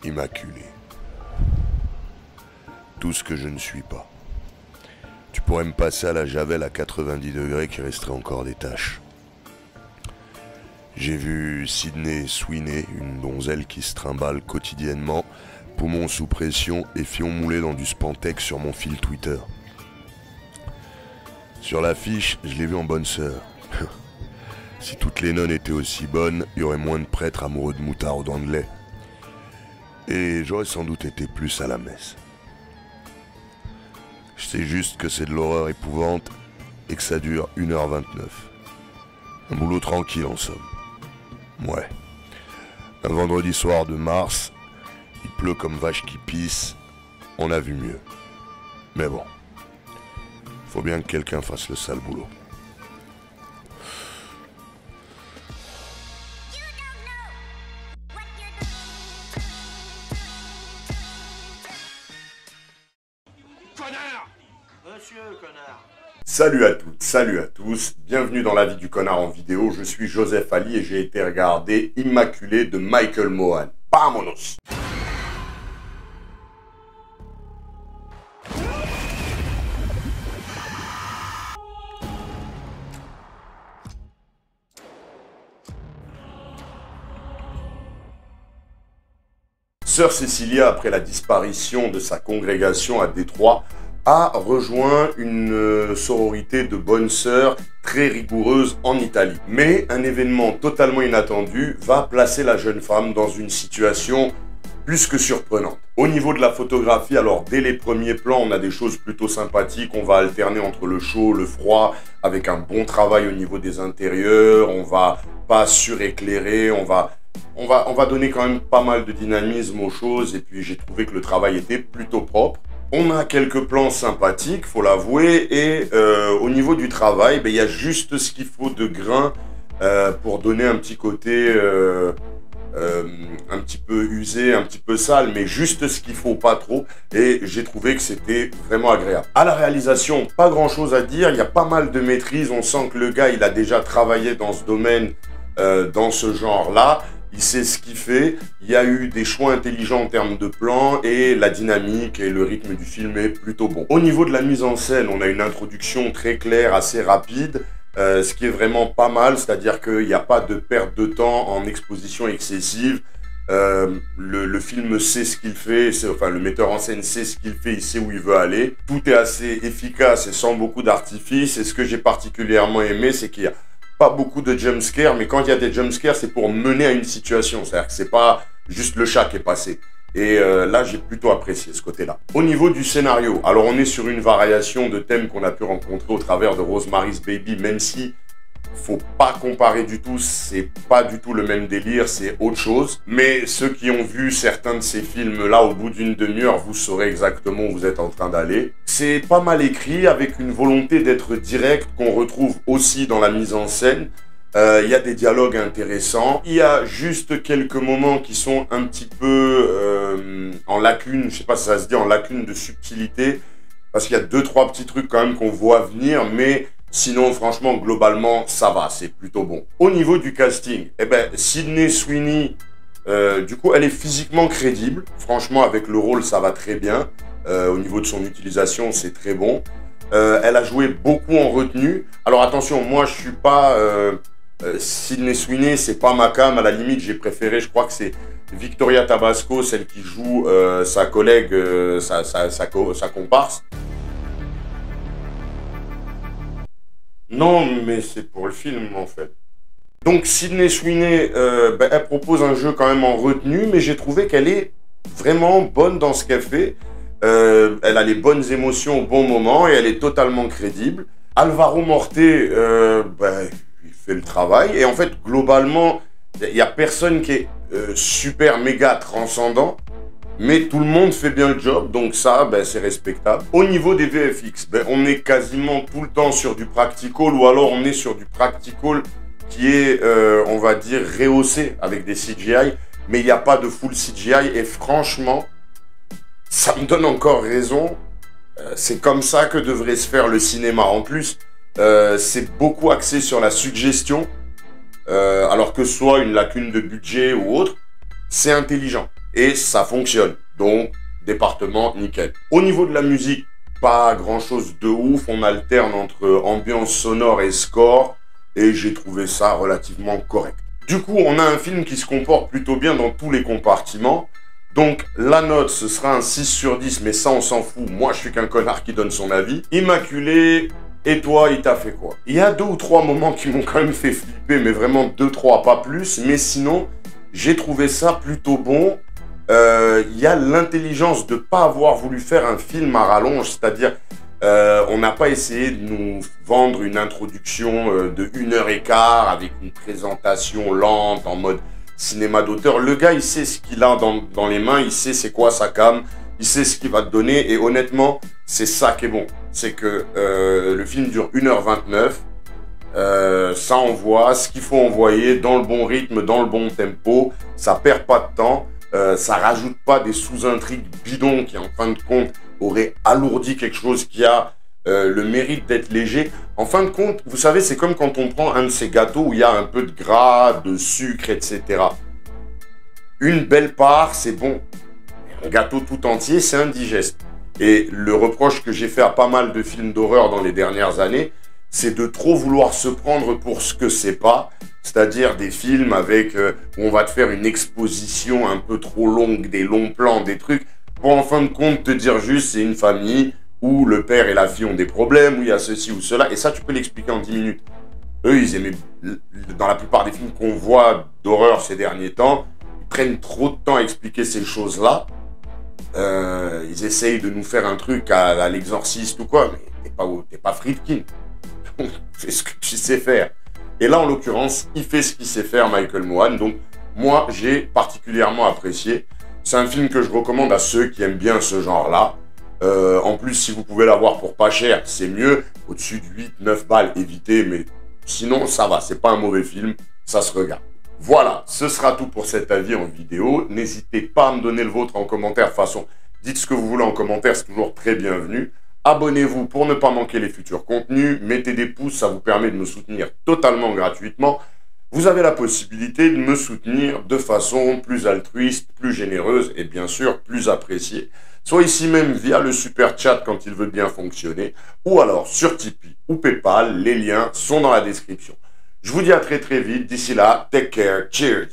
immaculé. Tout ce que je ne suis pas. Tu pourrais me passer à la javel à 90 degrés qu'il resterait encore des taches. J'ai vu Sydney Sweeney, une donzelle qui se trimballe quotidiennement, poumons sous pression et fion moulé dans du Spantex sur mon fil Twitter. Sur l'affiche, je l'ai vu en bonne sœur. Si toutes les nonnes étaient aussi bonnes, il y aurait moins de prêtres amoureux de moutarde aux dents de lait. Et j'aurais sans doute été plus à la messe. Je sais juste que c'est de l'horreur épouvante et que ça dure 1h29. Un boulot tranquille en somme. Ouais. Un vendredi soir de mars, il pleut comme vache qui pisse, on a vu mieux. Mais bon, faut bien que quelqu'un fasse le sale boulot. Connard! Monsieur, connard! Salut à toutes, salut à tous, bienvenue dans la vie du connard en vidéo, je suis Joseph Ali et j'ai été regarder Immaculé de Michael Mohan. Vámonos! Sœur Cécilia, après la disparition de sa congrégation à Détroit, a rejoint une sororité de bonnes sœurs très rigoureuse en Italie. Mais un événement totalement inattendu va placer la jeune femme dans une situation plus que surprenante. Au niveau de la photographie, alors dès les premiers plans, on a des choses plutôt sympathiques. On va alterner entre le chaud, le froid, avec un bon travail au niveau des intérieurs. On va pas suréclairer, on va donner quand même pas mal de dynamisme aux choses. Et puis j'ai trouvé que le travail était plutôt propre. On a quelques plans sympathiques, faut l'avouer, et au niveau du travail, il y a juste ce qu'il faut de grain pour donner un petit côté un petit peu usé, un petit peu sale, mais juste ce qu'il faut, pas trop, et j'ai trouvé que c'était vraiment agréable. À la réalisation, pas grand chose à dire, il y a pas mal de maîtrise, on sent que le gars, il a déjà travaillé dans ce domaine, dans ce genre-là. Il sait ce qu'il fait, il y a eu des choix intelligents en termes de plan et la dynamique et le rythme du film est plutôt bon. Au niveau de la mise en scène, on a une introduction très claire, assez rapide, ce qui est vraiment pas mal, c'est-à-dire qu'il n'y a pas de perte de temps en exposition excessive. Le film sait ce qu'il fait, enfin le metteur en scène sait ce qu'il fait, il sait où il veut aller. Tout est assez efficace et sans beaucoup d'artifice, et ce que j'ai particulièrement aimé, c'est qu'il y a pas beaucoup de jumpscares, mais quand il y a des jumpscares, c'est pour mener à une situation. C'est-à-dire que c'est pas juste le chat qui est passé. Et là, j'ai plutôt apprécié ce côté-là. Au niveau du scénario, alors on est sur une variation de thèmes qu'on a pu rencontrer au travers de Rosemary's Baby, même si faut pas comparer du tout, c'est pas du tout le même délire, c'est autre chose. Mais ceux qui ont vu certains de ces films-là, au bout d'une demi-heure, vous saurez exactement où vous êtes en train d'aller. C'est pas mal écrit, avec une volonté d'être direct, qu'on retrouve aussi dans la mise en scène. Il y a des dialogues intéressants. Il y a juste quelques moments qui sont un petit peu en lacune, je sais pas si ça se dit, en lacune de subtilité. Parce qu'il y a 2-3 petits trucs quand même qu'on voit venir, mais sinon, franchement, globalement, ça va, c'est plutôt bon. Au niveau du casting, Sydney Sweeney, du coup, elle est physiquement crédible. Franchement, avec le rôle, ça va très bien. Au niveau de son utilisation, c'est très bon. Elle a joué beaucoup en retenue. Alors attention, moi, je suis pas... Sydney Sweeney, c'est pas ma came. À la limite, j'ai préféré, je crois que c'est Victoria Tabasco, celle qui joue sa collègue, sa comparse. Non, mais c'est pour le film, en fait. Donc, Sydney Sweeney, elle propose un jeu quand même en retenue, mais j'ai trouvé qu'elle est vraiment bonne dans ce qu'elle fait. Elle a les bonnes émotions au bon moment et elle est totalement crédible. Alvaro Morte, il fait le travail. Et en fait, globalement, il n'y a personne qui est super méga transcendant. Mais tout le monde fait bien le job, donc ça, c'est respectable. Au niveau des VFX, on est quasiment tout le temps sur du practical, ou alors on est sur du practical qui est, on va dire, rehaussé avec des CGI, mais il n'y a pas de full CGI, et franchement, ça me donne encore raison. C'est comme ça que devrait se faire le cinéma. En plus, c'est beaucoup axé sur la suggestion, alors que ce soit une lacune de budget ou autre, c'est intelligent. et ça fonctionne. Donc, département, nickel. Au niveau de la musique, pas grand chose de ouf. On alterne entre ambiance sonore et score et j'ai trouvé ça relativement correct. Du coup, on a un film qui se comporte plutôt bien dans tous les compartiments. Donc, la note, ce sera un 6 sur 10, mais ça, on s'en fout. Moi, je suis qu'un connard qui donne son avis. Immaculé, et toi, il t'a fait quoi? Il y a 2 ou 3 moments qui m'ont quand même fait flipper, mais vraiment 2-3, pas plus. Mais sinon, j'ai trouvé ça plutôt bon. Il y a l'intelligence de ne pas avoir voulu faire un film à rallonge, c'est-à-dire on n'a pas essayé de nous vendre une introduction de 1h15 avec une présentation lente en mode cinéma d'auteur. Le gars, il sait ce qu'il a dans les mains, il sait c'est quoi sa cam, il sait ce qu'il va te donner et honnêtement, c'est ça qui est bon. C'est que le film dure 1h29, ça envoie ce qu'il faut envoyer dans le bon rythme, dans le bon tempo, ça perd pas de temps. Ça rajoute pas des sous-intrigues bidons qui en fin de compte auraient alourdi quelque chose qui a le mérite d'être léger. En fin de compte, vous savez, c'est comme quand on prend un de ces gâteaux où il y a un peu de gras, de sucre, etc. Une belle part, c'est bon. Un gâteau tout entier, c'est indigeste. Et le reproche que j'ai fait à pas mal de films d'horreur dans les dernières années, c'est de trop vouloir se prendre pour ce que c'est pas. C'est-à-dire des films avec où on va te faire une exposition un peu trop longue, des longs plans, des trucs, pour en fin de compte te dire juste c'est une famille où le père et la fille ont des problèmes, où il y a ceci ou cela, et ça tu peux l'expliquer en 10 minutes. Eux, ils aimaient, dans la plupart des films qu'on voit d'horreur ces derniers temps, ils prennent trop de temps à expliquer ces choses-là. Ils essayent de nous faire un truc à l'exorciste ou quoi, mais t'es pas Friedkin. Fais ce que tu sais faire. Et là, en l'occurrence, il fait ce qu'il sait faire, Michael Mohan. Donc, moi, j'ai particulièrement apprécié. C'est un film que je recommande à ceux qui aiment bien ce genre-là. En plus, si vous pouvez l'avoir pour pas cher, c'est mieux. Au-dessus de 8-9 balles, évitez. Mais sinon, ça va. C'est pas un mauvais film. Ça se regarde. Voilà, ce sera tout pour cet avis en vidéo. N'hésitez pas à me donner le vôtre en commentaire. De toute façon, dites ce que vous voulez en commentaire. C'est toujours très bienvenu. Abonnez-vous pour ne pas manquer les futurs contenus. Mettez des pouces, ça vous permet de me soutenir totalement gratuitement. Vous avez la possibilité de me soutenir de façon plus altruiste, plus généreuse et bien sûr plus appréciée. Soit ici même via le super chat quand il veut bien fonctionner, ou alors sur Tipeee ou Paypal, les liens sont dans la description. Je vous dis à très vite, d'ici là, take care, cheers!